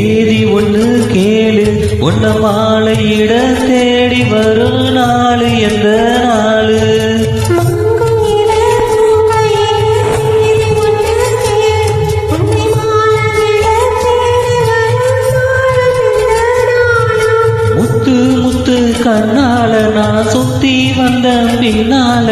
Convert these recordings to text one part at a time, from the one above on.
சேதி ஒண்ணு கேளு, உன்ன மாலையிட தேடி வரும் நாளு எந்த நாளு? முத்து முத்து கண்ணால நான் சுத்தி வந்த பின்னால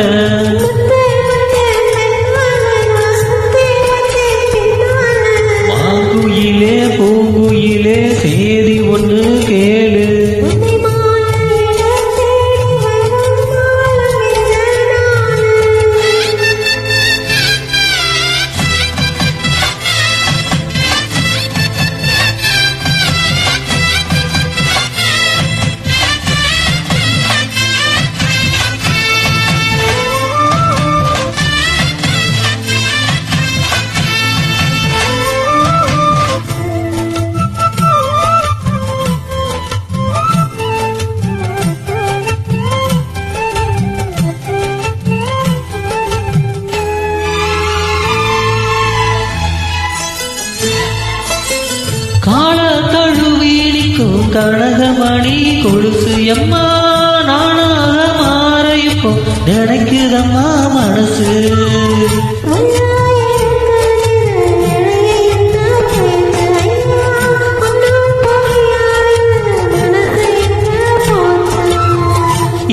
மாங்குயிலே பூங்குயிலே சேதி ஒண்ணு கேளு. கால தழுவீடிக்கும் கனகமணி கொலுசு எம்மா நானாக மாற இப்போ நினைக்குதம்மா மனசு.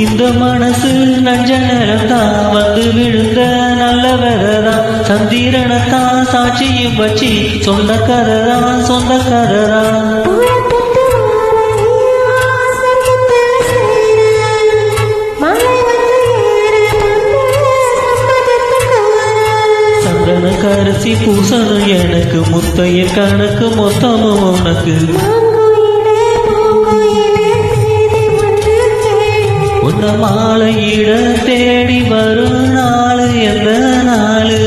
இந்த மனசு நஞ்ச நேரத்தான் வந்து விழுந்த நல்ல வெறதான், சந்திரனத்தான் சாட்சியும் வச்சு சொந்த கததான் சொந்த கததான். சந்தன கரிசி பூசணும் எனக்கு, முத்தைய கணக்கு மொத்தமும் உனக்கு. உன்ன மாலையிட தேடி வரும் நாளு எந்த நாளு?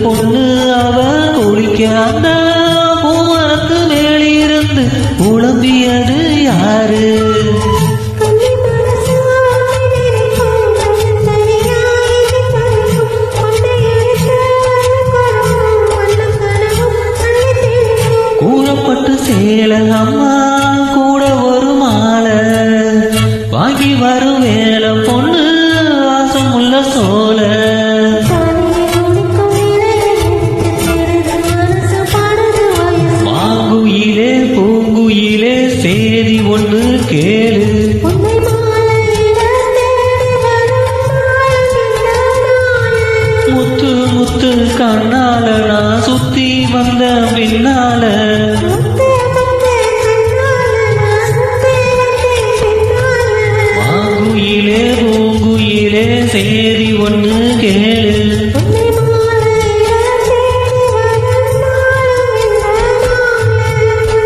பொண்ணு அவ குளிக்க அந்த பூமரத்து மேலிருந்து உழம்பியது யாரு? கூறப்பட்டு சேல அம்மா கூட ஒரு மாலை வாங்கி வரும் வேலை பொண்ணு வாசமுள்ள சோல. பூங்குயிலே சேதி ஒண்ணு கேளு, முத்து முத்து கண்ணால நான் சுத்தி வந்த பின்னால